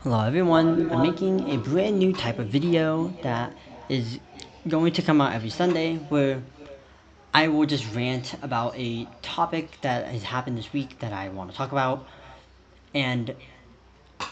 Hello everyone, I'm making a brand new type of video that is going to come out every Sunday where I will just rant about a topic that has happened this week that I want to talk about, and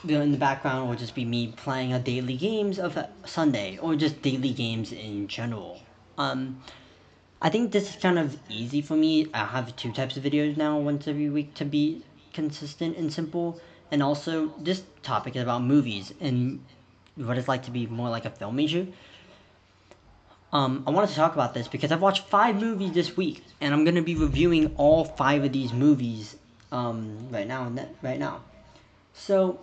in the background will just be me playing a daily games of a Sunday or just daily games in general. Um, I think this is kind of easy for me. I have two types of videos now, once every week to be consistent and simple. And also, this topic is about movies and what it's like to be more like a film major. I wanted to talk about this because I've watched 5 movies this week, and I'm gonna be reviewing all 5 of these movies right now. So,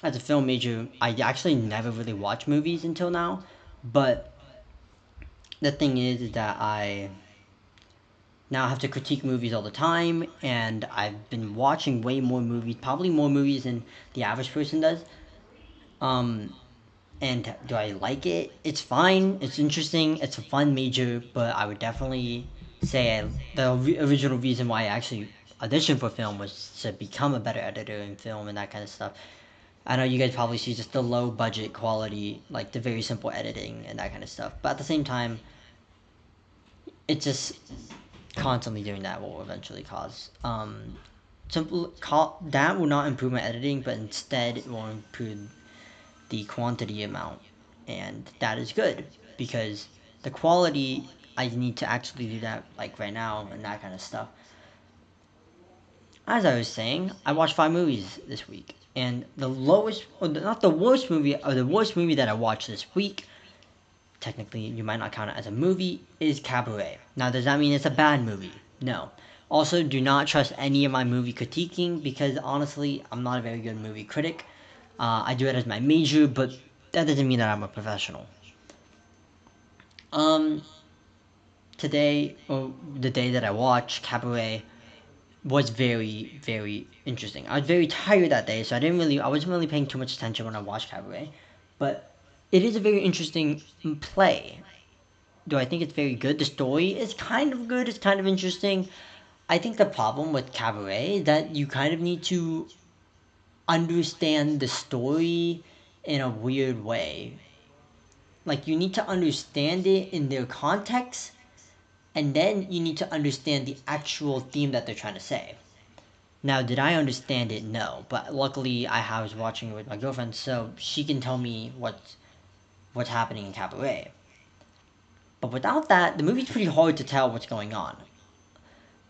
as a film major, I actually never really watched movies until now, but the thing is that I now I have to critique movies all the time, and I've been watching way more movies, probably more movies than the average person does. Um, and do I like it? It's fine. It's interesting. It's a fun major, but I would definitely say original reason why I actually auditioned for film was to become a better editor in film and that kind of stuff. I know you guys probably see just the low budget quality, like the very simple editing and that kind of stuff. But at the same time, it's just constantly doing that will eventually cause that will not improve my editing, but instead it will improve the quantity amount, and that is good because the quality I need to actually do that like right now and that kind of stuff. As I was saying, I watched 5 movies this week, and the lowest, or not the worst movie, or the worst movie that I watched this week, technically you might not count it as a movie, is Cabaret. Now, does that mean it's a bad movie? No. Also, do not trust any of my movie critiquing because honestly, I'm not a very good movie critic. I do it as my major, but that doesn't mean that I'm a professional. Um, Today, or the day that I watched Cabaret, was very, very interesting. I was very tired that day, so I wasn't really paying too much attention when I watched Cabaret, but it is a very interesting play. Do I think it's very good? The story is kind of good. It's kind of interesting. I think the problem with Cabaret is that you kind of need to understand the story in a weird way. Like you need to understand it in their context, and then you need to understand the actual theme that they're trying to say. Now, did I understand it? No, but luckily I was watching it with my girlfriend, so she can tell me what's happening in Cabaret. But without that, the movie's pretty hard to tell what's going on.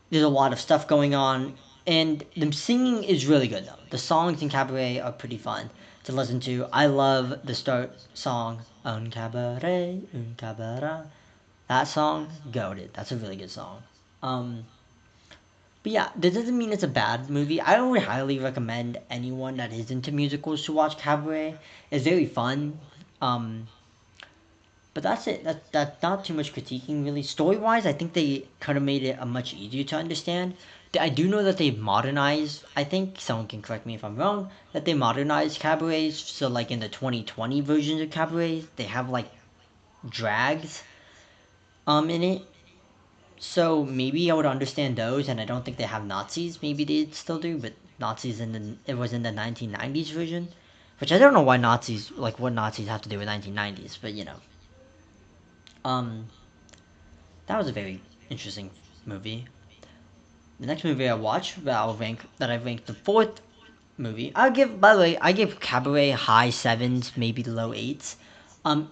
There's a lot of stuff going on, and the singing is really good though. The songs in Cabaret are pretty fun to listen to. I love the start song, Un Cabaret, Un Cabaret. That song, goated. That's a really good song. Um, but yeah, that doesn't mean it's a bad movie. I would highly recommend anyone that is into musicals to watch Cabaret. It's very fun. Um, but that's it. That's not too much critiquing really. Story wise, I think they could have made it a much easier to understand. I do know that they modernized. I think someone can correct me if I'm wrong. That they modernized cabarets. So like in the 2020 versions of cabarets, they have like drags in it. So maybe I would understand those, and I don't think they have Nazis. Maybe they still do, but Nazis it was in the 1990s version, which I don't know why Nazis like what Nazis have to do with 1990s, but you know. Um, that was a very interesting movie. The next movie I watched that I ranked the fourth movie. By the way, I give Cabaret high sevens, maybe low eights.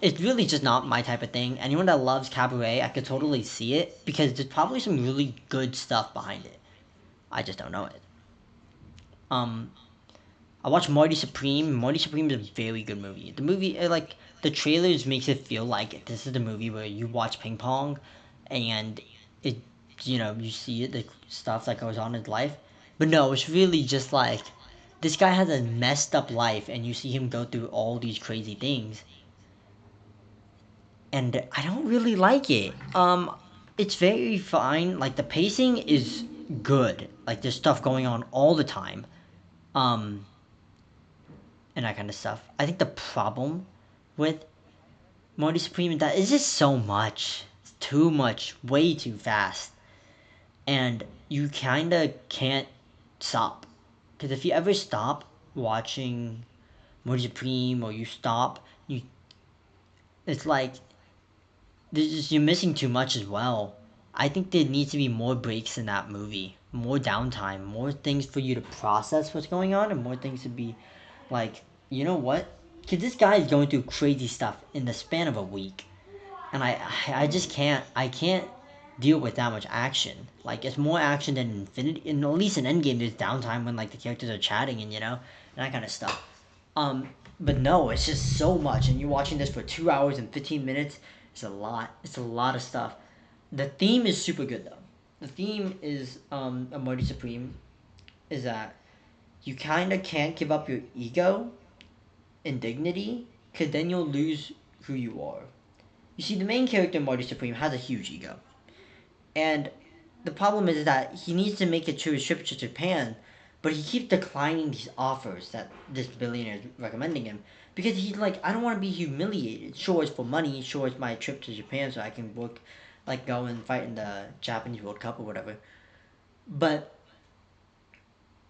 It's really just not my type of thing. Anyone that loves Cabaret, I could totally see it because there's probably some really good stuff behind it. I just don't know it. Um, I watched Marty Supreme. Marty Supreme is a very good movie. The movie, like the trailers, makes it feel like this is the movie where you watch ping pong, and it, you see the stuff that goes on in life. But no, it's really just like this guy has a messed up life, and you see him go through all these crazy things, and I don't really like it. It's very fine. Like the pacing is good. Like there's stuff going on all the time. Um, and that kind of stuff. I think the problem with Marty Supreme is that it's just so much. It's too much, way too fast. And you kind of can't stop. Because if you ever stop watching Morty Supreme or you stop, you it's like you're missing too much as well. I think there needs to be more breaks in that movie, more downtime, more things for you to process what's going on, and more things to be like, you know what? Cause this guy is going through crazy stuff in the span of a week, and I just can't I can't deal with that much action. Like it's more action than Infinity. In at least in Endgame, there's downtime when like the characters are chatting and and that kind of stuff. Um, but no, it's just so much, and you're watching this for 2 hours and 15 minutes. It's a lot. It's a lot of stuff. The theme is super good though. The theme is a Mighty Supreme is that you kind of can't give up your ego and dignity, cause then you'll lose who you are. You see, the main character Mighty Supreme has a huge ego, and the problem is that he needs to make it to his trip to Japan, but he keeps declining these offers that this billionaire is recommending him because he's like, I don't want to be humiliated. Sure, it's for money. Sure, it's my trip to Japan so I can work, like go and fight in the Japanese World Cup or whatever. But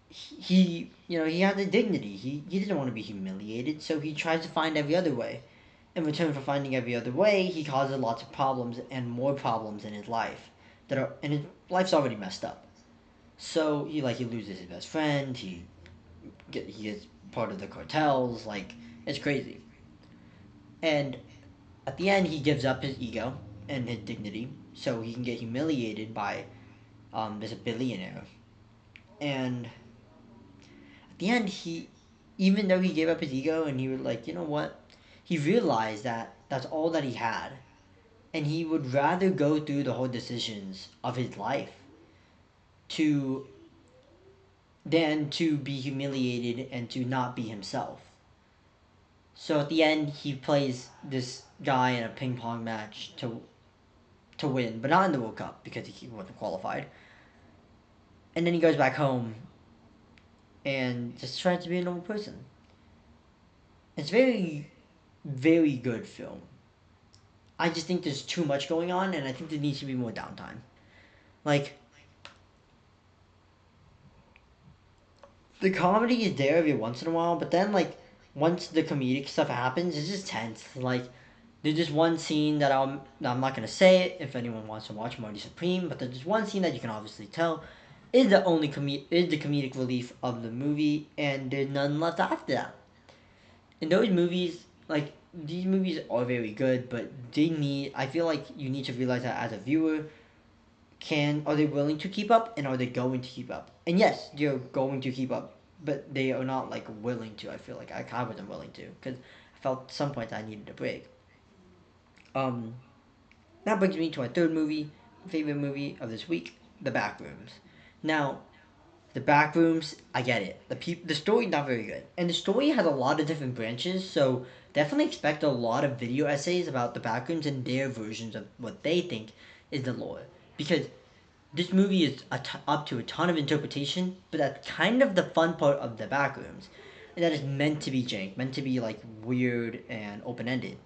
he has a dignity. He doesn't want to be humiliated, so he tries to find every other way. In return for finding every other way, he causes lots of problems and more problems in his life and his life's already messed up. So he loses his best friend. He gets part of the cartels. Like it's crazy. And at the end, he gives up his ego and his dignity so he can get humiliated by this billionaire. And at the end, even though he gave up his ego and he was like, you know what, he realized that that's all that he had, and he would rather go through the whole decisions of his life to than to be humiliated and to not be himself. So at the end, he plays this guy in a ping pong match to win, but not in the World Cup because he wasn't qualified. And then he goes back home and just tries to be a normal person. It's very, very good film. I just think there's too much going on, and I think there needs to be more downtime. Like the comedy is there every once in a while, but then like once the comedic stuff happens, it's just tense. Like there's just one scene that I'm not gonna say it if anyone wants to watch Marty Supreme, but there's just one scene that you can obviously tell is the comedic relief of the movie, and there's none left after that. And those movies, like these movies, are very good, but they need. I feel like you need to realize that as a viewer, are they willing to keep up, and are they going to keep up? And yes, they're going to keep up, but they are not like willing to. I feel like I wasn't willing to because I felt at some point I needed a break. Um, that brings me to my third favorite movie of this week, The Backrooms. Now, The Backrooms, I get it. The story not very good, and the story has a lot of different branches. So definitely expect a lot of video essays about the Backrooms and their versions of what they think is the lore, because this movie is up to a ton of interpretation. But that's kind of the fun part of the Backrooms, and that is meant to be jank, meant to be like weird and open ended.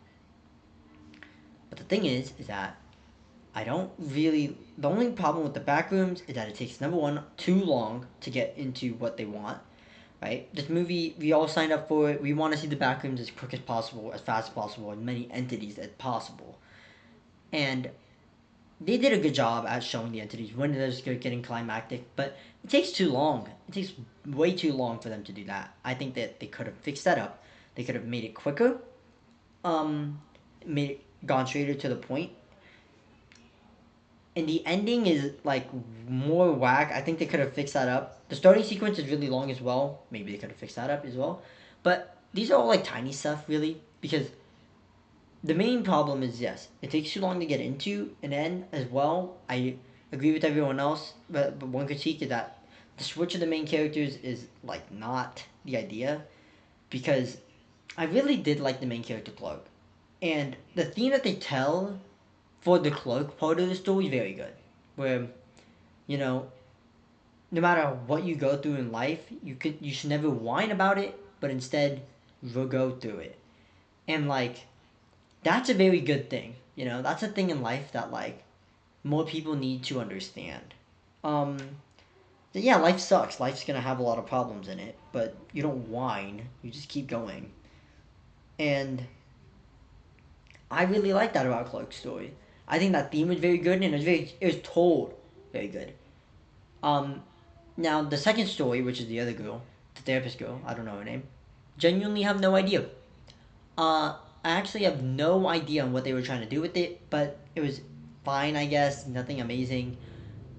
But the thing is that I don't really. The only problem with the Backrooms is that it takes number one too long to get into what they want. Right? This movie, we all signed up for it. We want to see the Backrooms as quick as possible, as fast as possible, and many entities as possible. And they did a good job at showing the entities when it is getting climactic, but it takes too long. It takes way too long for them to do that. I think that they could have fixed that up. They could have made it quicker. Um, made it gone straighter to the point, and the ending is like more whack. I think they could have fixed that up. The starting sequence is really long as well. Maybe they could have fixed that up as well. But these are all like tiny stuff really, because the main problem is yes, it takes too long to get into an end as well. I agree with everyone else, but one critique is that the switch of the main characters is like not the idea, because I really did like the main character Cloak, and the theme that they tell for the Cloak part of the story is very good, where you know no matter what you go through in life, you should never whine about it, but instead go through it, and like that's a very good thing. That's a thing in life that like more people need to understand. Um, yeah, life sucks. Life's gonna have a lot of problems in it, but you don't whine. You just keep going. And I really like that about Clark's story. I think that theme was very good, and it was told very good. Um, Now the second story, which is the other girl, the therapist girl, I don't know her name, genuinely have no idea. I actually have no idea on what they were trying to do with it, but it was fine, I guess. Nothing amazing.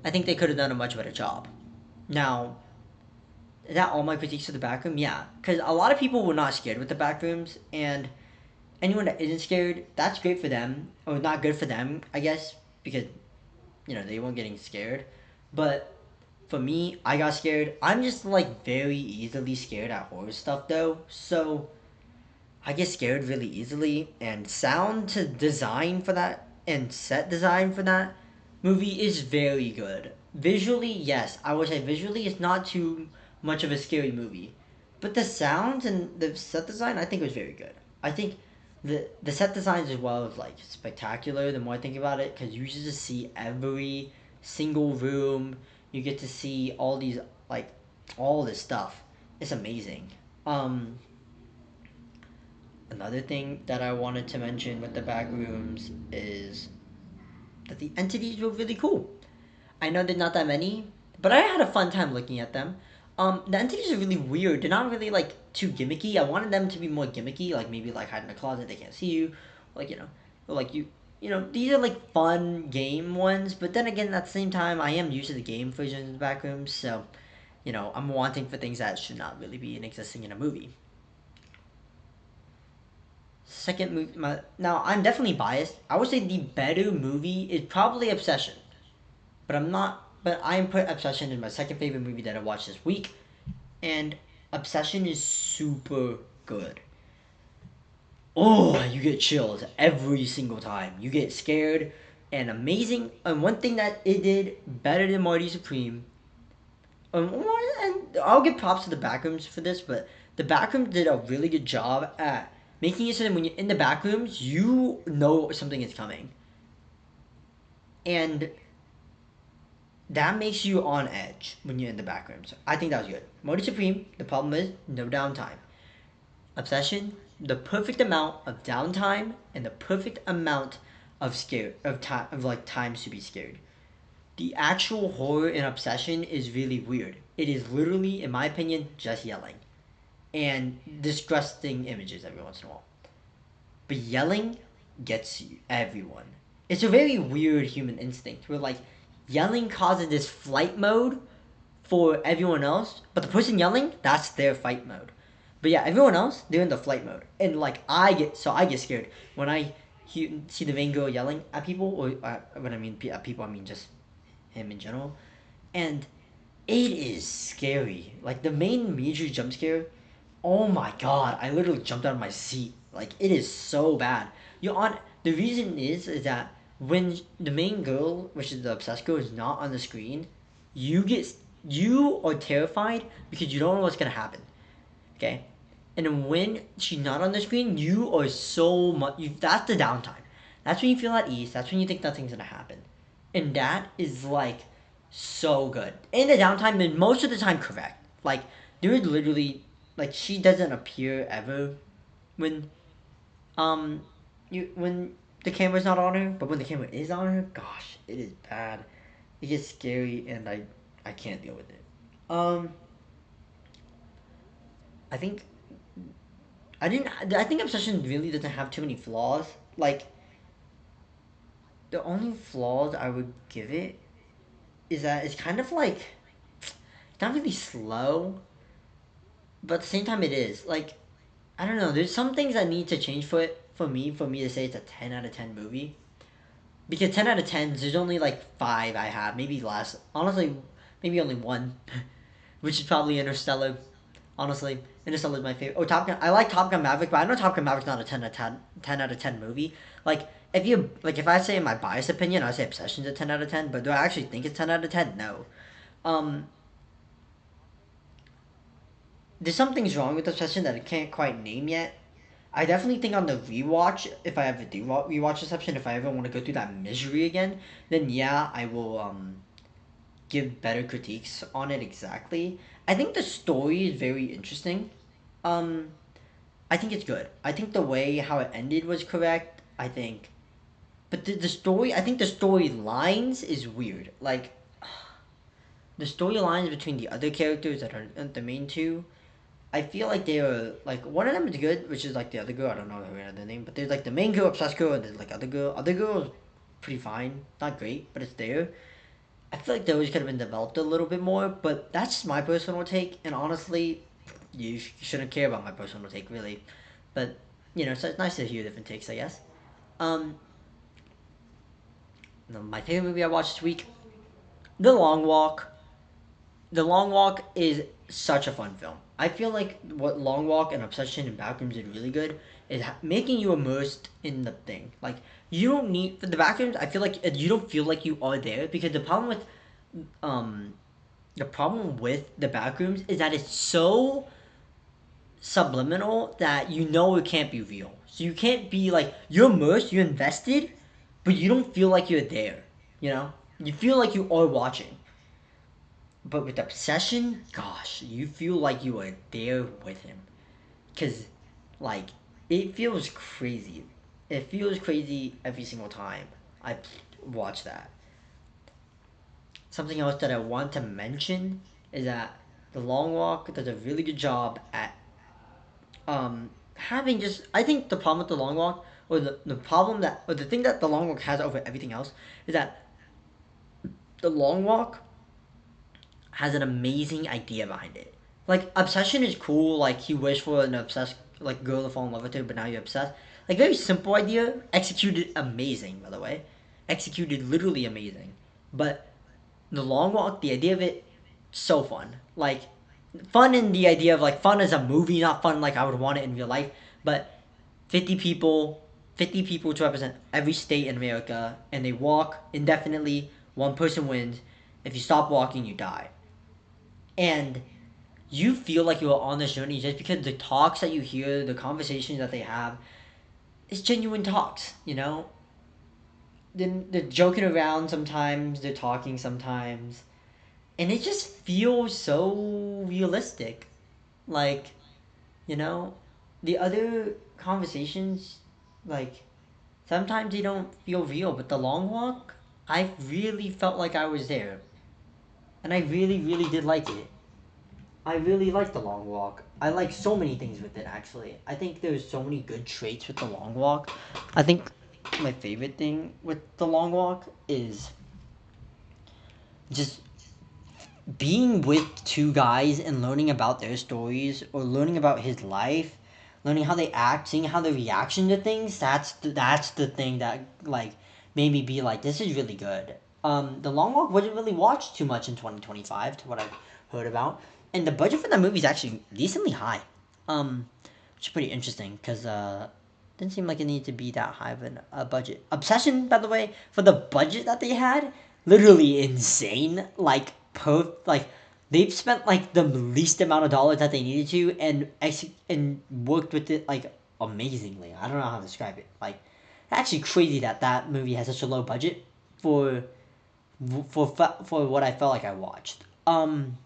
I think they could have done a much better job. Now, is that all my critiques of the back room? Yeah, because a lot of people were not scared with the back rooms, and anyone that isn't scared, that's great for them, or not good for them, I guess, because they weren't getting scared. But for me, I got scared. I'm just like very easily scared at horror stuff though, so I get scared really easily. And sound to design for that and set design for that movie is very good. Visually, yes, I would say visually it's not too much of a scary movie, but the sounds and the set design I think was very good. I think the set designs as well is like spectacular. The more I think about it, because you just see every single room, you get to see all these like all this stuff. It's amazing. Um, Another thing that I wanted to mention with the back rooms is that the entities were really cool. I know there's not that many, but I had a fun time looking at them. The entities are really weird. They're not really like too gimmicky. I wanted them to be more gimmicky, like maybe like hide in a closet, they can't see you, like or like these are like fun game ones. But then again, at the same time, I am used to the game versions of the back rooms, so I'm wanting for things that should not really be in existing in a movie. Second movie, now I'm definitely biased. I would say the better movie is probably Obsession. But I'm not. But I am put Obsession in my second favorite movie that I watched this week, and Obsession is super good. Oh, you get chills every single time. You get scared and amazing. And one thing that it did better than Marty Supreme, and I'll give props to the backrooms for this, but the backrooms did a really good job at making it so that when you're in the backrooms, you know something is coming, and that makes you on edge when you're in the background. So I think that was good. Mode Supreme, the problem is no downtime. Obsession, the perfect amount of downtime and the perfect amount of scare of time of like times to be scared. The actual horror in Obsession is really weird. It is literally, in my opinion, just yelling and disgusting images every once in a while. But yelling gets you, everyone. It's a very weird human instinct where like yelling causes this flight mode for everyone else, but the person yelling, that's their fight mode. But yeah, everyone else, they're in the flight mode. And like I get scared when I see the main girl yelling at people, or when I mean at people, I mean just him in general. And it is scary. Like the main major jump scare, oh my god, I literally jumped out of my seat. Like it is so bad. You on the reason is that when the main girl, which is the obsessed girl, is not on the screen, you get you are terrified because you don't know what's gonna happen. Okay, and then when she's not on the screen, you are so much. That's the downtime. That's when you feel at ease. That's when you think nothing's gonna happen, and that is like so good. In the downtime, and most of the time correct. Like there is literally like she doesn't appear ever when um when the camera's not on her, but when the camera is on her, gosh, it is bad. It gets scary, and I can't deal with it. Um, I think I didn't. I think Obsession really doesn't have too many flaws. Like the only flaws I would give it is that it's kind of like it's not really slow, but at the same time it is. Like I don't know. There's some things that need to change for it for me to say it's a 10 out of 10 movie. Because 10 out of 10s, there's only like five I have, maybe less. Honestly, maybe only one, which is probably Interstellar. Honestly, Interstellar is my favorite. Oh, Top Gun. I like Top Gun Maverick, but I know Top Gun Maverick's not a 10 out of 10 movie. Like if I say in my biased opinion, I say Obsession's a 10 out of 10. But do I actually think it's 10 out of 10? No. Um, there's some things wrong with Obsession that I can't quite name yet. I definitely think on the rewatch, if I ever do rewatch Inception, if I ever want to go through that misery again, then yeah, I will. give better critiques on it exactly. I think the story is very interesting. Um, I think it's good. I think the way how it ended was correct. I think, but the story, I think the storylines is weird. Like the storylines between the other characters that are the main two, I feel like they are like one of them is good, which is like the other girl. I don't know her name, but there's like the main girl, obsessed girl, and there's like other girl. Other girl is pretty fine, not great, but it's there. I feel like those could have been developed a little bit more, but that's just my personal take. And honestly, you shouldn't care about my personal take really, but so it's nice to hear different takes, I guess. Um, my favorite movie I watched this week, The Long Walk. The Long Walk is such a fun film. I feel like what Long Walk and Obsession and Backrooms did really good is making you immersed in the thing. Like you don't need for the Backrooms. I feel like you don't feel like you are there because um the problem with the Backrooms is that it's so subliminal that you know it can't be real. So you can't be like you're immersed, you're invested, but you don't feel like you're there. You know, you feel like you are watching. But with Obsession, gosh, you feel like you are there with him. Because, like, it feels crazy. It feels crazy every single time I watch that. Something else that I want to mention is that The Long Walk does a really good job at having just. I think the problem with The Long Walk, or the problem that, or the thing that The Long Walk has over everything else, is that The Long Walk has an amazing idea behind it. Like obsession is cool. Like you wish for an obsessed like girl to fall in love with you, but now you're obsessed. Like very simple idea, executed amazing. By the way, executed literally amazing. But the long walk, the idea of it, so fun. Like fun in the idea of like fun as a movie, not fun like I would want it in real life. But 50 people, 50 people to represent every state in America, and they walk indefinitely. One person wins. If you stop walking, you die. And you feel like you're on this journey just because the talks that you hear, the conversations that they have, it's genuine talks. They're joking around sometimes, they're talking sometimes, and it just feels so realistic. Like, you know, the other conversations, like sometimes they don't feel real, but the long walk, I really felt like I was there, and I really, really did like it. I really like the long walk. I like so many things with it actually. I think there's so many good traits with the long walk. I think my favorite thing with the long walk is just being with two guys and learning about their stories or learning about his life, learning how they act, seeing how they reaction to things. That's the thing that like made me be like, this is really good. The Long Walk wasn't really watched too much in 2025, to what I've heard about, and the budget for that movie is actually decently high, which is pretty interesting because didn't seem like it needed to be that high of a budget. Obsession, by the way, for the budget that they had, literally insane. Like they've spent like the least amount of dollars that they needed to, and worked with it like amazingly. I don't know how to describe it. Like, actually crazy that that movie has such a low budget for for what I felt like I watched. Um,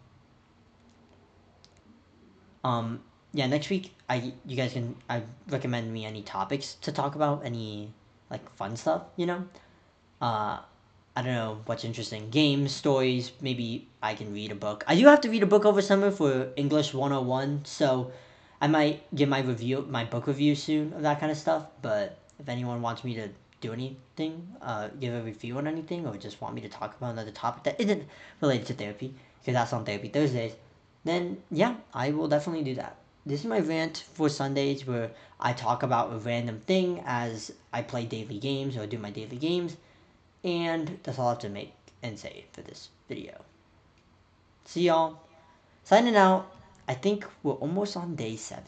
yeah, next week you guys can I recommend me any topics to talk about, any like fun stuff, Uh, I don't know what's interesting. Games, stories, maybe I can read a book. I do have to read a book over summer for English 101, so I might give my book review soon of that kind of stuff, but if anyone wants me to do anything, give a review on anything, or just want me to talk about another topic that isn't related to therapy, because that's on Therapy Thursdays, then yeah, I will definitely do that. This is my rant for Sundays where I talk about a random thing as I play daily games or do my daily games, and that's all I have to make and say for this video. See y'all. Signing out. I think we're almost on day 7.